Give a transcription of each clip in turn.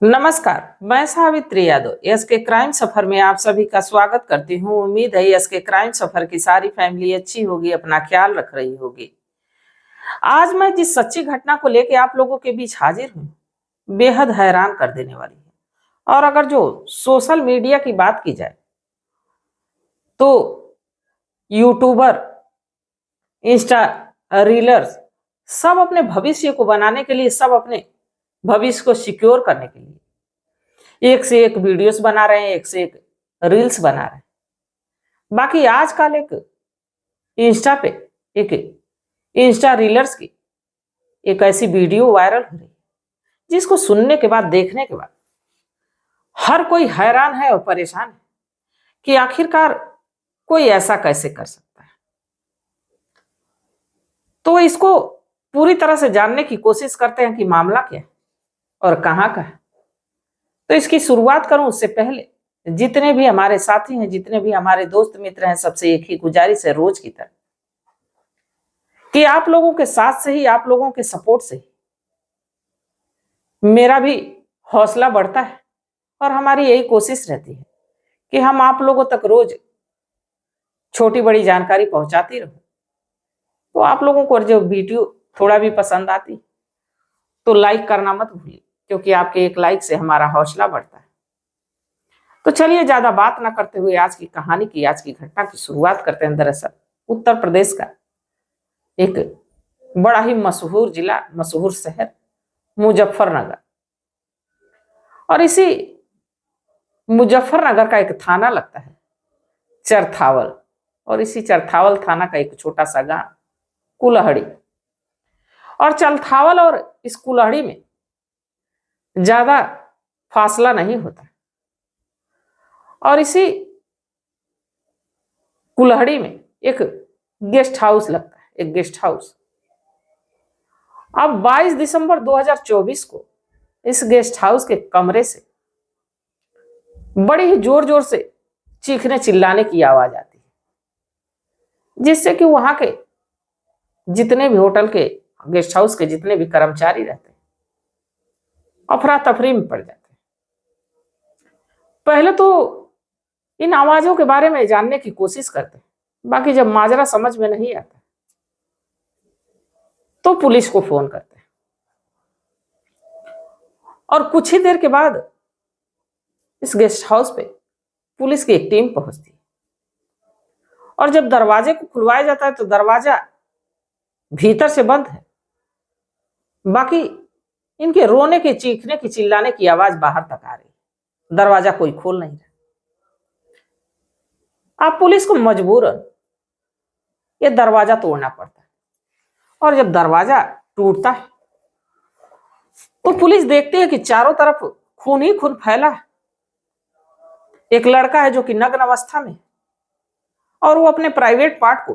नमस्कार, मैं सावित्री यादव यस के क्राइम सफर में आप सभी का स्वागत करती हूँ। उम्मीद है यस के क्राइम सफर की सारी फैमिली अच्छी होगी, अपना ख्याल रख रही होगी। आज मैं जिस सच्ची घटना को लेकर आप लोगों के बीच हाजिर हूँ, बेहद हैरान कर देने वाली है। और अगर जो सोशल मीडिया की बात की जाए तो यूट्यूबर, इंस्टा रीलर्स सब अपने भविष्य को बनाने के लिए, सब अपने भविष्य को सिक्योर करने के लिए एक से एक वीडियोस बना रहे हैं, एक से एक रील्स बना रहे हैं। बाकी आजकल एक इंस्टा पे एक इंस्टा रीलर्स की एक ऐसी वीडियो वायरल हो रही है जिसको सुनने के बाद, देखने के बाद हर कोई हैरान है और परेशान है कि आखिरकार कोई ऐसा कैसे कर सकता है। तो इसको पूरी तरह से जानने की कोशिश करते हैं कि मामला क्या है और कहां का है। तो इसकी शुरुआत करूं उससे पहले जितने भी हमारे साथी हैं, जितने भी हमारे दोस्त मित्र हैं, सबसे एक ही गुजारिश है रोज की तरह कि आप लोगों के साथ से ही, आप लोगों के सपोर्ट से ही मेरा भी हौसला बढ़ता है और हमारी यही कोशिश रहती है कि हम आप लोगों तक रोज छोटी बड़ी जानकारी पहुंचाती रहूं। तो आप लोगों को जो वीडियो थोड़ा भी पसंद आती तो लाइक करना मत भूलिए, क्योंकि आपके एक लाइक से हमारा हौसला बढ़ता है। तो चलिए ज्यादा बात ना करते हुए आज की कहानी की, आज की घटना की शुरुआत करते हैं। दरअसल उत्तर प्रदेश का एक बड़ा ही मशहूर जिला, मशहूर शहर मुजफ्फरनगर, और इसी मुजफ्फरनगर का एक थाना लगता है चरथावल, और इसी चरथावल थाना का एक छोटा सा गांव कुल्हड़ी। और चरथावल और इस कुल्हड़ी में ज्यादा फासला नहीं होता, और इसी कुल्हड़ी में एक गेस्ट हाउस लगता है, एक गेस्ट हाउस। अब 22 दिसंबर 2024 को इस गेस्ट हाउस के कमरे से बड़ी ही जोर जोर से चीखने चिल्लाने की आवाज आती है, जिससे कि वहां के जितने भी होटल के, गेस्ट हाउस के जितने भी कर्मचारी रहते हैं अफरा तफरी में पड़ जाते हैं। पहले तो इन आवाजों के बारे में जानने की कोशिश करते हैं, बाकी जब माजरा समझ में नहीं आता तो पुलिस को फोन करते हैं, और कुछ ही देर के बाद इस गेस्ट हाउस पे पुलिस की एक टीम पहुंचती है। और जब दरवाजे को खुलवाया जाता है तो दरवाजा भीतर से बंद है, बाकी इनके रोने के, चीखने की, चिल्लाने की आवाज बाहर तक आ रही है। दरवाजा कोई खोल नहीं रहा। आप पुलिस को मजबूरन ये दरवाजा तोड़ना पड़ता है, और जब दरवाजा टूटता है तो पुलिस देखती है कि चारों तरफ खून ही खून फैला है। एक लड़का है जो कि नग्न अवस्था में, और वो अपने प्राइवेट पार्ट को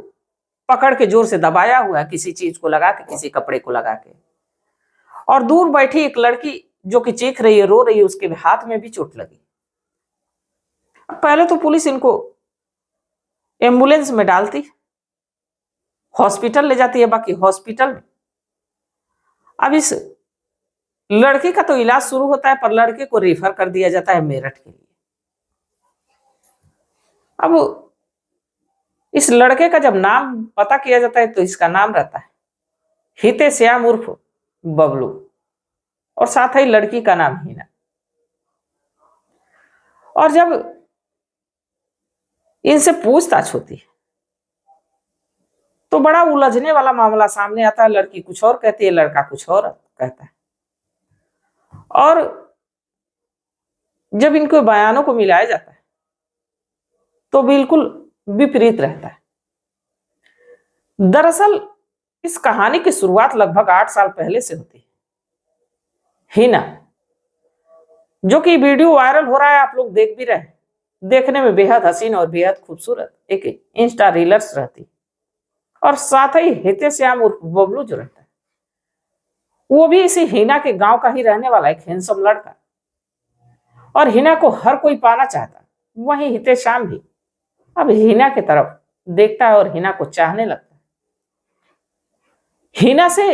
पकड़ के जोर से दबाया हुआ है, किसी चीज को लगा के, किसी कपड़े को लगा के। और दूर बैठी एक लड़की जो कि चीख रही है, रो रही है, उसके हाथ में भी चोट लगी। पहले तो पुलिस इनको एम्बुलेंस में डालती, हॉस्पिटल ले जाती है। बाकी हॉस्पिटल में अब इस लड़के का तो इलाज शुरू होता है, पर लड़के को रेफर कर दिया जाता है मेरठ के लिए। अब इस लड़के का जब नाम पता किया जाता है तो इसका नाम रहता है हिते श्याम उर्फ बबलू, और साथ ही लड़की का नाम हिना। और जब इनसे पूछताछ होती है तो बड़ा उलझने वाला मामला सामने आता है। लड़की कुछ और कहती है, लड़का कुछ और कहता है, और जब इनको बयानों को मिलाया जाता है तो बिल्कुल विपरीत रहता है। दरअसल इस कहानी की शुरुआत लगभग 8 साल पहले से होती है। हिना, जो कि वीडियो वायरल हो रहा है, आप लोग देख भी रहे हैं, देखने में बेहद हसीन और बेहद खूबसूरत एक इंस्टा रीलर्स रहती, और साथ ही हिते श्याम उर्फ बबलू जो रहता है वो भी इसी हिना के गांव का ही रहने वाला एक हैंडसम लड़का। और हिना को हर कोई पाना चाहता, वहीं हिते श्याम भी अब हिना की तरफ देखता है और हिना को चाहने लगता है। हिना से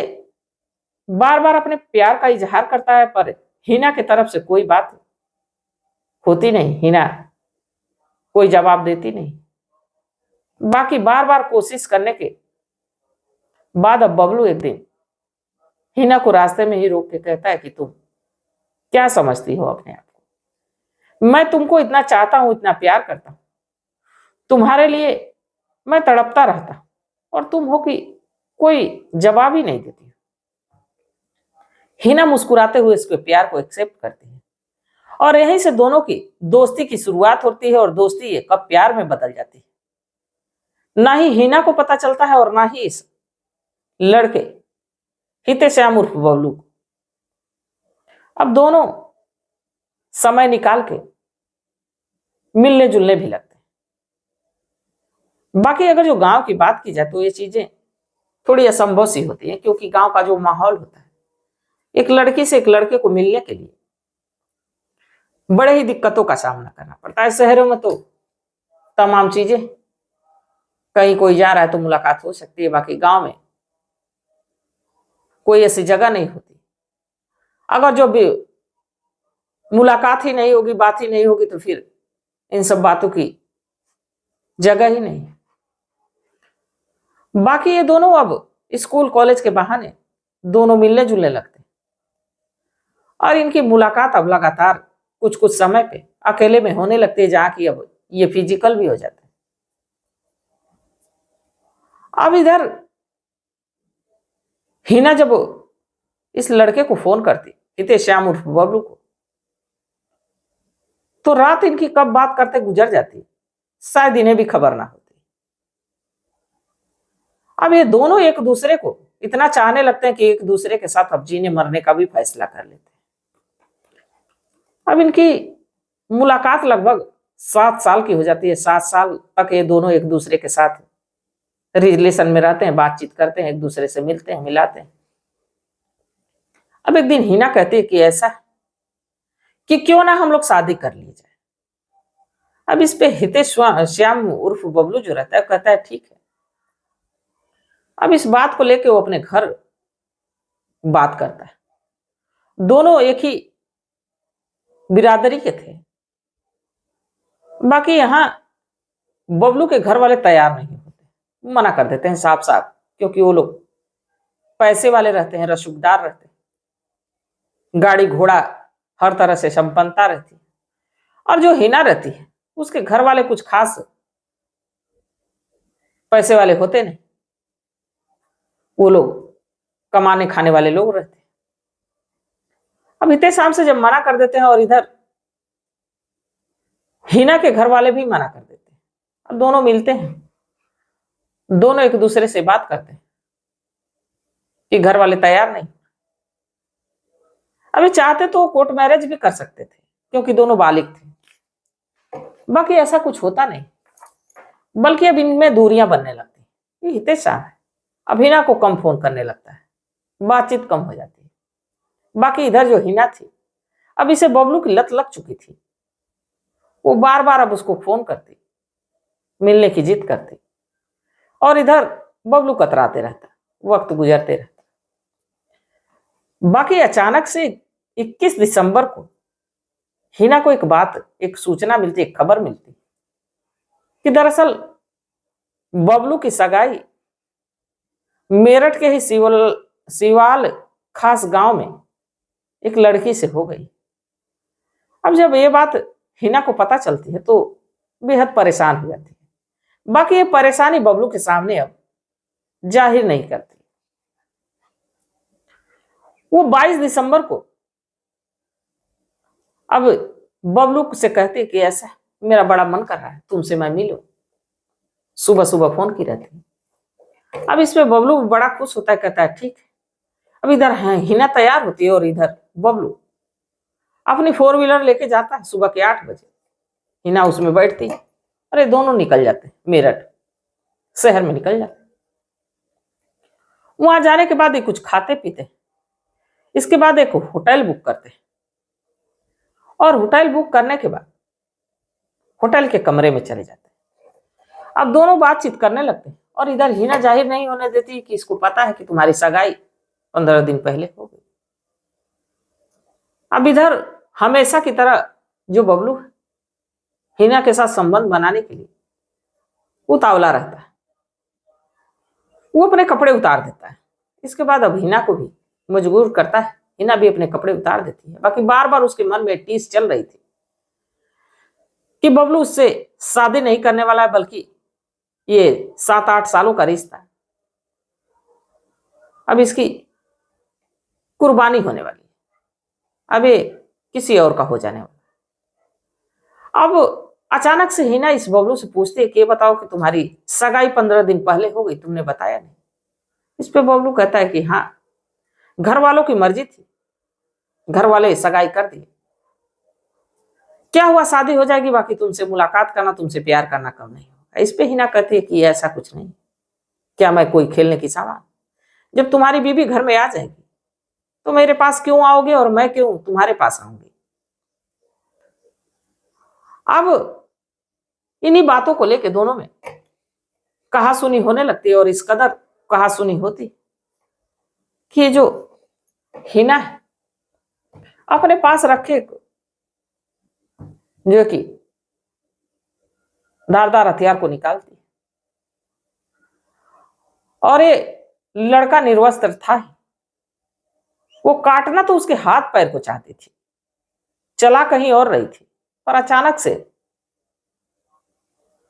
बार बार अपने प्यार का इजहार करता है, पर हिना की तरफ से कोई बात होती नहीं, हिना कोई जवाब देती नहीं। बाकी बार बार कोशिश करने के बाद अब बबलू एक दिन हिना को रास्ते में ही रोक के कहता है कि तुम क्या समझती हो अपने आप को? मैं तुमको इतना चाहता हूं, इतना प्यार करता हूं, तुम्हारे लिए मैं तड़पता रहता हूं, और तुम हो कि कोई जवाब ही नहीं देती। हिना मुस्कुराते हुए इसके प्यार को एक्सेप्ट करती है, और यहीं से दोनों की दोस्ती की शुरुआत होती है, और दोस्ती ये कब प्यार में बदल जाती है ना ही हिना को पता चलता है और ना ही इस लड़के हिते श्याम उर्फ बबलू को। अब दोनों समय निकाल के मिलने जुलने भी लगते हैं। बाकी अगर जो गांव की बात की जाए तो ये चीजें थोड़ी असंभव सी होती है, क्योंकि गांव का जो माहौल होता है, एक लड़की से एक लड़के को मिलने के लिए बड़े ही दिक्कतों का सामना करना पड़ता है। शहरों में तो तमाम चीजें, कहीं कोई जा रहा है तो मुलाकात हो सकती है, बाकी गांव में कोई ऐसी जगह नहीं होती। अगर जो भी मुलाकात ही नहीं होगी, बात ही नहीं होगी, तो फिर इन सब बातों की जगह ही नहीं। बाकी ये दोनों अब स्कूल कॉलेज के बहाने दोनों मिलने जुलने लगते हैं, और इनकी मुलाकात अब लगातार कुछ कुछ समय पे अकेले में होने लगती है, जहां की अब ये फिजिकल भी हो जाता है। अब इधर हिना जब इस लड़के को फोन करती, हितेश श्याम उर्फ बबलू को, तो रात इनकी कब बात करते गुजर जाती, शायद इन्हें भी खबर ना होती। अब ये दोनों एक दूसरे को इतना चाहने लगते हैं कि एक दूसरे के साथ अब जीने मरने का भी फैसला कर लेते हैं। अब इनकी मुलाकात लगभग 7 साल की हो जाती है। 7 साल तक ये दोनों एक दूसरे के साथ रिलेशन में रहते हैं, बातचीत करते हैं, एक दूसरे से मिलते हैं, मिलाते हैं। अब एक दिन हिना कहती है कि ऐसा कि क्यों ना हम लोग शादी कर लिए जाए। अब इस पे हितेश श्याम उर्फ बबलू जो रहता है कहता है ठीक है। अब इस बात को लेके वो अपने घर बात करता है। दोनों एक ही बिरादरी के थे। बाकी यहां बबलू के घर वाले तैयार नहीं होते, मना कर देते हैं साफ साफ, क्योंकि वो लोग पैसे वाले रहते हैं, रसूखदार रहते हैं, गाड़ी घोड़ा हर तरह से संपन्नता रहती है। और जो हिना रहती है उसके घर वाले कुछ खास पैसे वाले होते नहीं, वो लोग कमाने खाने वाले लोग रहते हैं। अब इतने शाम से जब मना कर देते हैं, और इधर हिना के घर वाले भी मना कर देते हैं, अब दोनों मिलते हैं, दोनों एक दूसरे से बात करते हैं कि घर वाले तैयार नहीं। अभी चाहते तो कोर्ट मैरिज भी कर सकते थे, क्योंकि दोनों बालिग थे। बाकी ऐसा कुछ होता नहीं, बल्कि अब इनमें दूरियां बनने लगती। ये हितेश शाह है, अब हिना को कम फोन करने लगता है, बातचीत कम हो जाती है। बाकी इधर जो हिना थी, अब इसे बबलू की लत लग चुकी थी। वो बार बार अब उसको फोन करती, मिलने की जिद करती, और इधर बबलू कतराते रहता, वक्त गुजरते रहता। बाकी अचानक से 21 दिसंबर को हिना को एक सूचना मिलती, एक खबर मिलती कि दरअसल बबलू की सगाई मेरठ के ही सिवाल खास गांव में एक लड़की से हो गई। अब जब ये बात हिना को पता चलती है तो बेहद परेशान हो जाती है। बाकी ये परेशानी बबलू के सामने अब जाहिर नहीं करती। वो 22 दिसंबर को अब बबलू से कहती कि ऐसा मेरा बड़ा मन कर रहा है तुमसे मैं मिलूं, सुबह सुबह फोन की रहती। अब इसमें बबलू बड़ा खुश होता है, कहता है ठीक है। अब इधर हिना तैयार होती है, और इधर बबलू अपनी 4 व्हीलर लेके जाता है सुबह के 8 बजे। हिना उसमें बैठती है, अरे दोनों निकल जाते हैं, मेरठ शहर में निकल जाते। वहां जाने के बाद ये कुछ खाते पीते, इसके बाद एक होटल बुक करते, और होटल बुक करने के बाद होटल के कमरे में चले जाते हैं। अब दोनों बातचीत करने लगते हैं, और इधर हिना जाहिर नहीं होने देती कि इसको पता है कि तुम्हारी सगाई 15 दिन पहले हो गई। अब इधर हमेशा की तरह जो बबलू है, हिना के साथ संबंध बनाने के लिए उतावला रहता है। वो अपने कपड़े उतार देता है। इसके बाद अब हिना को भी मजबूर करता है, हिना भी अपने कपड़े उतार देती है। बाकी बार बार उसके मन में टीस चल रही थी कि बबलू उससे शादी नहीं करने वाला है, बल्कि ये 7-8 सालों का रिश्ता है। अब इसकी कुर्बानी होने वाली है, अब ये किसी और का हो जाने वाला। अब अचानक से हिना इस बबलू से पूछती है कि ये बताओ कि तुम्हारी सगाई 15 दिन पहले हो गई, तुमने बताया नहीं। इस पे बबलू कहता है कि हाँ, घर वालों की मर्जी थी, घर वाले सगाई कर दिए। क्या हुआ, शादी हो जाएगी, बाकी तुमसे मुलाकात करना, तुमसे प्यार करना कम नहीं होगा। इस पे हिना कहती है कि ऐसा कुछ नहीं, क्या मैं कोई खेलने की सामान? जब तुम्हारी बीवी घर में आ जाएगी तो मेरे पास क्यों आओगे और मैं क्यों तुम्हारे पास आऊंगी? अब इन्हीं बातों को लेकर दोनों में कहासुनी होने लगती है, और इस कदर कहासुनी होती कि जो हिना है अपने पास रखे जो कि धारदार हथियार को निकालती, और ये लड़का निर्वस्त्र था ही। वो काटना तो उसके हाथ पैर को चाहती थी, चला कहीं और रही थी, पर अचानक से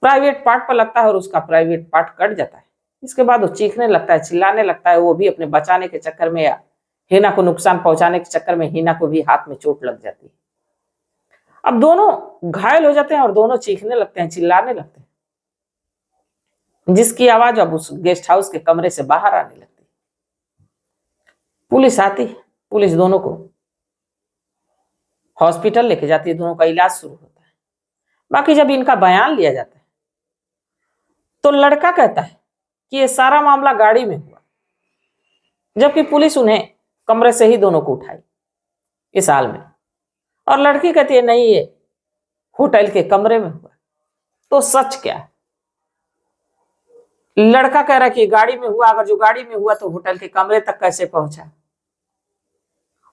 प्राइवेट पार्ट पर लगता है और उसका प्राइवेट पार्ट कट जाता है। इसके बाद वो चीखने लगता है, चिल्लाने लगता है, वो भी अपने बचाने के चक्कर में या हिना को नुकसान पहुंचाने के चक्कर में हिना को भी हाथ में चोट लग जाती है। अब दोनों घायल हो जाते हैं और दोनों चीखने लगते हैं, चिल्लाने लगते हैं, जिसकी आवाज अब उस गेस्ट हाउस के कमरे से बाहर आने लगती है। पुलिस आती है, पुलिस दोनों को हॉस्पिटल लेके जाती है, दोनों का इलाज शुरू होता है। बाकी जब इनका बयान लिया जाता है तो लड़का कहता है कि ये सारा मामला गाड़ी में हुआ, जबकि पुलिस उन्हें कमरे से ही दोनों को उठाई इस हाल में। और लड़की कहती है नहीं, ये होटल के कमरे में हुआ। तो सच क्या है? लड़का कह रहा है कि गाड़ी में हुआ, अगर जो गाड़ी में हुआ तो होटल के कमरे तक कैसे पहुंचा,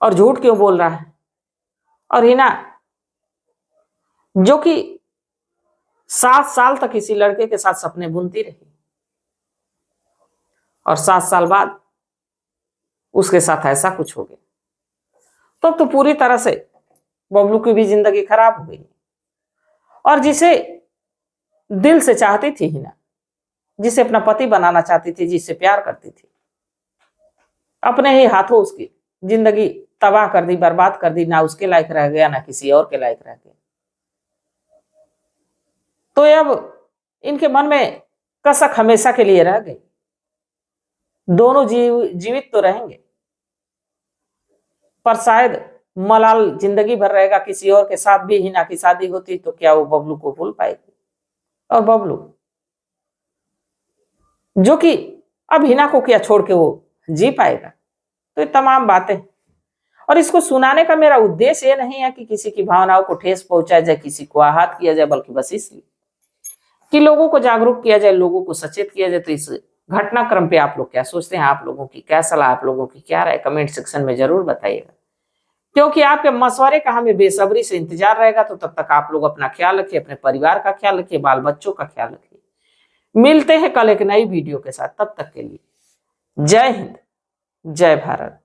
और झूठ क्यों बोल रहा है? और हिना जो कि 7 साल तक इसी लड़के के साथ सपने बुनती रही, और 7 साल बाद उसके साथ ऐसा कुछ हो गया, तो पूरी तरह से बबलू की भी जिंदगी खराब हो गई। और जिसे दिल से चाहती थी हिना, जिसे अपना पति बनाना चाहती थी, जिससे प्यार करती थी, अपने ही हाथों उसकी जिंदगी तबाह कर दी, बर्बाद कर दी। ना उसके लायक रह गया, ना किसी और के लायक रह गया। तो अब इनके मन में कसक हमेशा के लिए रह गई। दोनों जीवित तो रहेंगे, पर शायद मलाल जिंदगी भर रहेगा। किसी और के साथ भी हिना की शादी होती तो क्या वो बबलू को भूल पाएगी? और बबलू जो कि अब हिना को क्या छोड़ के वो जी पाएगा? तो ये तमाम बातें, और इसको सुनाने का मेरा उद्देश्य ये नहीं है कि किसी की भावनाओं को ठेस पहुंचाया जाए, किसी को आहत किया जाए, बल्कि बस इसलिए कि लोगों को जागरूक किया जाए, लोगों को सचेत किया जाए। तो इस घटनाक्रम पे आप लोग क्या सोचते हैं? आप लोगों की क्या सलाह, आप लोगों की क्या राय, कमेंट सेक्शन में जरूर बताइएगा, क्योंकि आपके मशवरे का हमें बेसब्री से इंतजार रहेगा। तो तब तक आप लोग अपना ख्याल रखिए, अपने परिवार का ख्याल रखिए, बाल बच्चों का ख्याल रखिए। मिलते हैं कल एक नई वीडियो के साथ, तब तक के लिए जय हिंद, जय भारत।